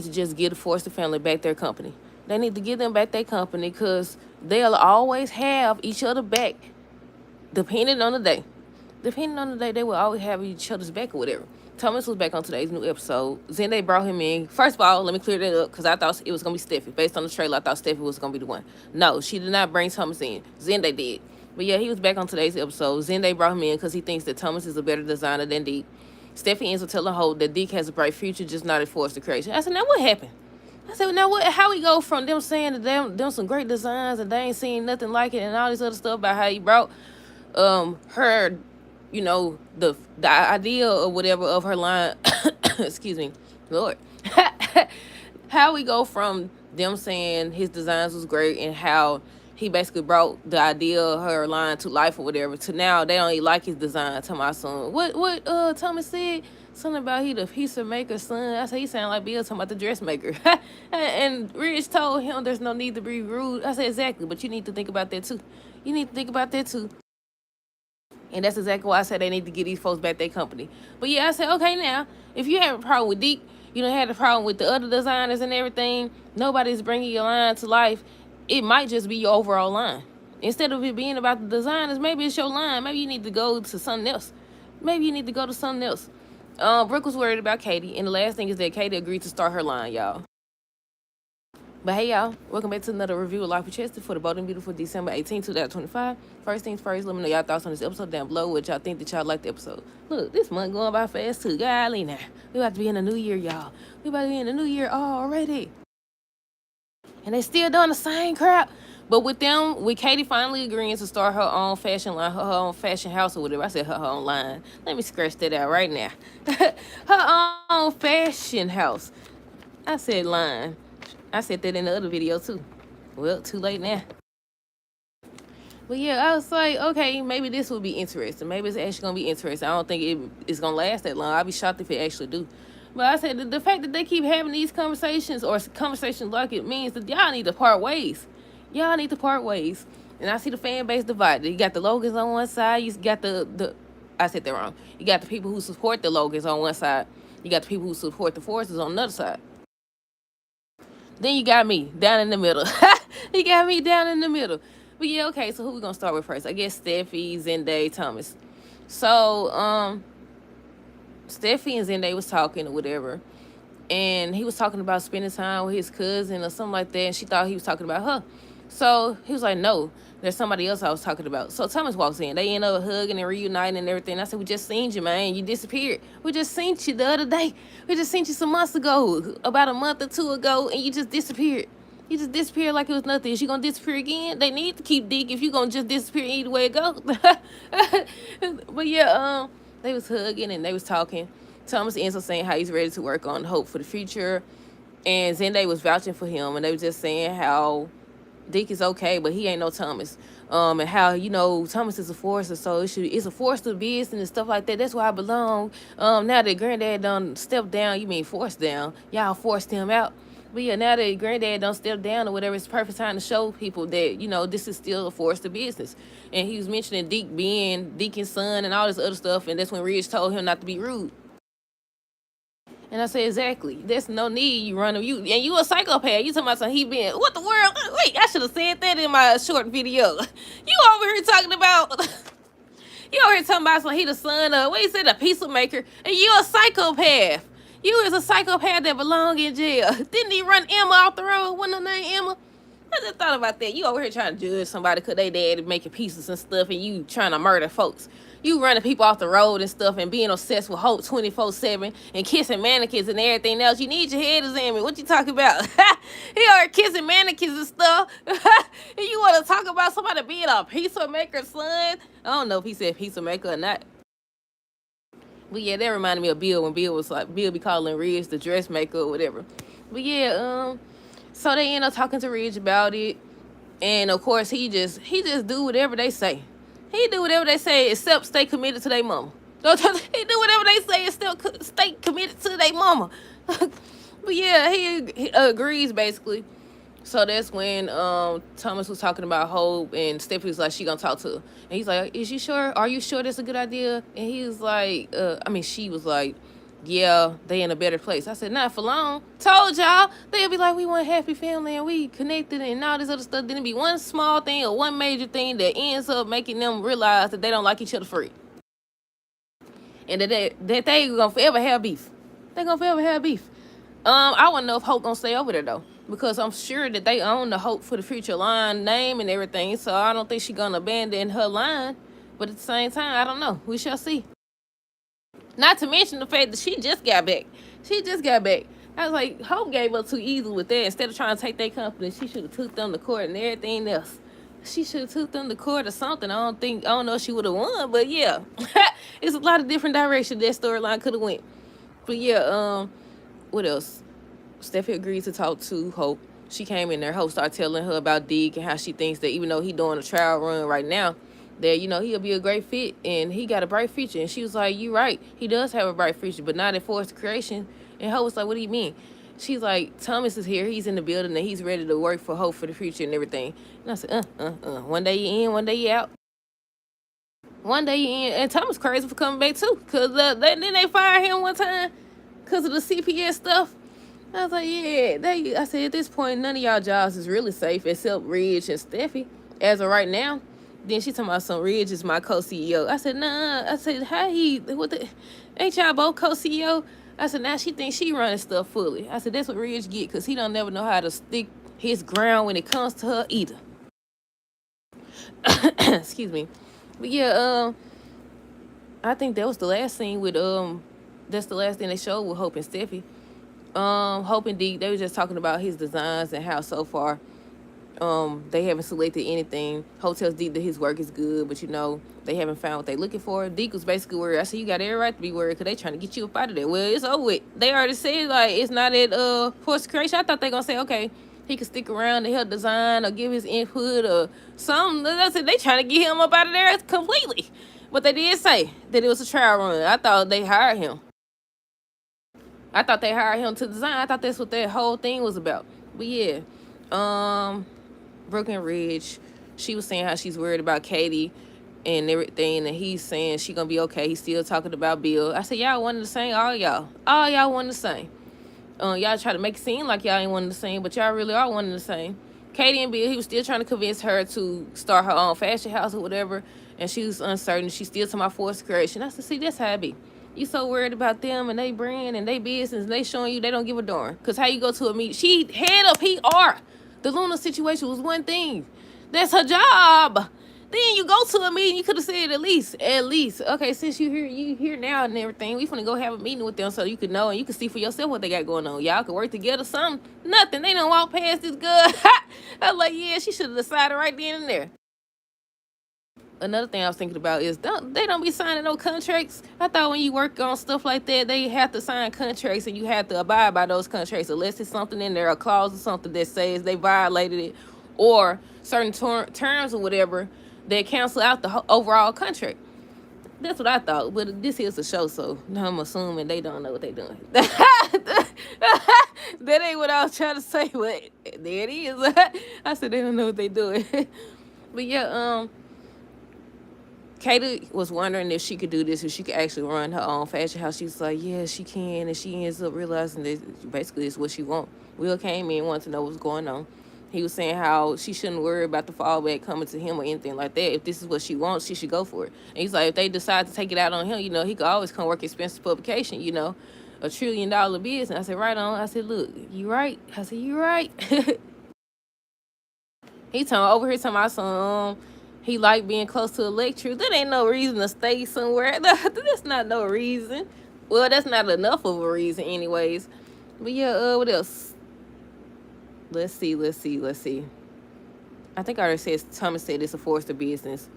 to just give the Forster family back their company. They need to give them back their company because they'll always have each other back, depending on the day. Depending on the day, they will always have each other's back or whatever. Thomas was back on today's new episode. Zende brought him in. First of all, let me clear that up because I thought it was going to be Steffi. Based on the trailer, I thought Steffi was going to be the one. No, she did not bring Thomas in. Zende did. But yeah, he was back on today's episode. Zende brought him in because he thinks that Thomas is a better designer than Deke. Steffi ends up telling Holt that Deke has a bright future, just not a forced creation. I said, now what happened? I said, now what? How we go from them saying that them some great designs and they ain't seen nothing like it and all this other stuff about how he brought her, the idea or whatever of her line. Excuse me, Lord. How we go from them saying his designs was great and how he basically brought the idea of her line to life or whatever to now they don't even like his design. Tell my son what Thomas said something about he the pizza maker's son. I said he sounded like Bill talking about the dressmaker. And Rich told him there's no need to be rude. I said exactly, but you need to think about that too. You need to think about that too. And that's exactly why I said they need to get these folks back their company. But yeah, I said, okay, now, if you have a problem with Deke, you don't have a problem with the other designers and everything, nobody's bringing your line to life, it might just be your overall line. Instead of it being about the designers, maybe it's your line. Maybe you need to go to something else. Brooke was worried about Katie, and the last thing is that Katie agreed to start her line, y'all. But hey, y'all, welcome back to another review of Life with Chester for the Bold and Beautiful December 18, 2025. First things first, let me know y'all thoughts on this episode down below, what y'all think that y'all like the episode. Look, this month going by fast too. Golly now. We about to be in the new year, y'all. We about to be in the new year already. And they still doing the same crap. But with Katie finally agreeing to start her own fashion line, her own fashion house or whatever. I said her own line. Let me scratch that out right now. Her own fashion house. I said line. I said that in the other video too. Well, too late now. But yeah, I was like, okay, maybe this will be interesting. Maybe it's actually gonna be interesting. I don't think it's gonna last that long. I'll be shocked if it actually do. But I said the fact that they keep having these conversations or conversations like it means that y'all need to part ways. Y'all need to part ways. And I see the fan base divided. You got the Logans on one side. You got the I said that wrong. You got the people who support the Logans on one side. You got the people who support the Forces on the other side. Then you got me down in the middle. You got me down in the middle. But yeah, okay, so who we gonna start with first? I guess Steffi, Zende, Thomas. So, Steffi and Zende was talking or whatever. And he was talking about spending time with his cousin or something like that. And she thought he was talking about her. So he was like, no, there's somebody else I was talking about. So Thomas walks in. They end up hugging and reuniting and everything. I said, we just seen you, man. You disappeared. We just seen you the other day. We just seen you some months ago, about a month or two ago, and you just disappeared. You just disappeared like it was nothing. Is she gonna disappear again? They need to keep Deke if you gonna just disappear either way it goes. But yeah, they was hugging and they was talking. Thomas ends up saying how he's ready to work on hope for the future. And Zende was vouching for him, and they were just saying how Deke is okay, but he ain't no Thomas. And how, Thomas is a force, so it's a force to business and stuff like that. That's where I belong. Now that Granddad done stepped down, you mean forced down. Y'all forced him out. But yeah, now that Granddad don't step down or whatever, it's the perfect time to show people that, this is still a force to business. And he was mentioning Deke being Deacon's son and all this other stuff, and that's when Ridge told him not to be rude. And I said, exactly. There's no need you running. You a psychopath. You talking about something he been. What the world? Wait, I should have said that in my short video. You over here talking about. You over here talking about something he the son of. What he said, a pizza maker. And you a psychopath. You is a psychopath that belong in jail. Didn't he run Emma off the road? Wasn't her name Emma? I just thought about that. You over here trying to judge somebody because they dad making pieces and stuff and you trying to murder folks. You running people off the road and stuff and being obsessed with Hope 24/7 and kissing mannequins and everything else. You need your head examined. What you talking about? He are kissing mannequins and stuff. And you want to talk about somebody being a pizza maker's son? I don't know if he said pizza maker or not. But yeah, that reminded me of Bill when Bill was like, Bill be calling Ridge the dressmaker or whatever. But yeah, so they end up talking to Ridge about it. And of course, he just do whatever they say. He do whatever they say except stay committed to their mama. He do whatever they say except stay committed to their mama. But yeah, he agrees basically. So that's when Thomas was talking about Hope and Stephanie was like, she gonna talk to her. And he's like, is you sure? Are you sure that's a good idea? And he was like, she was like, yeah, they in a better place. I said, not for long. Told y'all. They'll be like, we want happy family and we connected and all this other stuff. Then it be one small thing or one major thing that ends up making them realize that they don't like each other for it. And that they gonna forever have beef. They gonna forever have beef. I wanna know if Hope gonna stay over there though. Because I'm sure that they own the Hope for the Future line name and everything. So I don't think she's gonna abandon her line. But at the same time, I don't know. We shall see. Not to mention the fact that she just got back. She just got back. I was like, Hope gave up too easy with that. Instead of trying to take their company, she should have took them to court and everything else. She should have took them to court or something. I don't know if she would have won, but yeah. It's a lot of different directions that storyline could have went. But yeah, what else? Steffi agreed to talk to Hope. She came in there. Hope started telling her about Deke and how she thinks that even though he's doing a trial run right now, that, he'll be a great fit and he got a bright future. And she was like, you right. He does have a bright future, but not in forced creation. And Hope was like, what do you mean? She's like, Thomas is here. He's in the building and he's ready to work for Hope for the Future and everything. And I said, one day you in, one day you out. One day you in. And Thomas crazy for coming back too. Because then they fired him one time because of the CPS stuff. I was like, yeah. I said, at this point, none of y'all jobs is really safe except Ridge and Steffi as of right now. Then she talking about some Ridge is my co-CEO. I said, nah. I said, ain't y'all both co-CEO? I said, now she thinks she running stuff fully. I said, that's what Ridge get because he don't never know how to stick his ground when it comes to her either. Excuse me. But yeah, I think that was the last scene with, that's the last thing they showed with Hope and Steffi. Hope and Deke, they were just talking about his designs and how so far they haven't selected anything. Hope tells Deke that his work is good, but they haven't found what they're looking for. Deke was basically worried. I said, you got every right to be worried because they trying to get you up out of there. Well, it's over with. They already said like it's not at forced creation. I thought they gonna say, okay, he could stick around to help design or give his input or something. I said they trying to get him up out of there completely. But they did say that it was a trial run. I thought they hired him. I thought they hired him to design. I thought that's what that whole thing was about. But yeah, Brooke and Ridge, she was saying how she's worried about Katie and everything, and he's saying she gonna be okay. He's still talking about Bill. I said, y'all one and the same, all y'all one and the same. Y'all try to make it seem like y'all ain't one and the same, but y'all really are one and the same. Katie and Bill, he was still trying to convince her to start her own fashion house or whatever, and she was uncertain. She still talking about forced creation. I said, see, that's how it be. You so worried about them and they brand and they business and they showing you they don't give a darn. Because how you go to a meet? She head of PR. The Luna situation was one thing. That's her job. Then you go to a meeting, you could have said at least. Okay, since you here now and everything, we finna go have a meeting with them so you can know and you can see for yourself what they got going on. Y'all can work together, something. Nothing. They don't walk past this good. I was like, yeah, she should have decided right then and there. Another thing I was thinking about is they don't be signing no contracts. I thought when you work on stuff like that, they have to sign contracts and you have to abide by those contracts unless it's something in there, a clause or something that says they violated it or certain terms or whatever that cancel out the overall contract. That's what I thought, but this is a show, so I'm assuming they don't know what they're doing. That ain't what I was trying to say, but there it is. I said they don't know what they're doing. But yeah, Katie was wondering if she could do this, if she could actually run her own fashion house. She was like, yeah, she can. And she ends up realizing that basically it's what she wants. Will came in, wanted to know what's going on. He was saying how she shouldn't worry about the fallback coming to him or anything like that. If this is what she wants, she should go for it. And he's like, if they decide to take it out on him, he could always come work expensive publication, $1 trillion business. I said, right on. I said, look, you right. I said, you right. He over here talking about some... He like being close to a lecture. That ain't no reason to stay somewhere. That's not no reason. Well, that's not enough of a reason anyways. But yeah, what else? Let's see. I think I already said, Thomas said it's a forced business.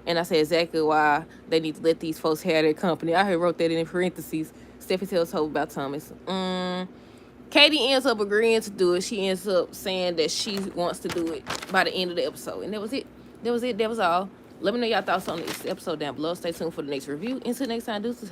And I said exactly why they need to let these folks have their company. I wrote that in parentheses. Steffi tells Hope about Thomas. Katie ends up agreeing to do it. She ends up saying that she wants to do it by the end of the episode. And that was it. That was all. Let me know y'all thoughts on this episode down below. Stay tuned for the next review. Until next time, deuces.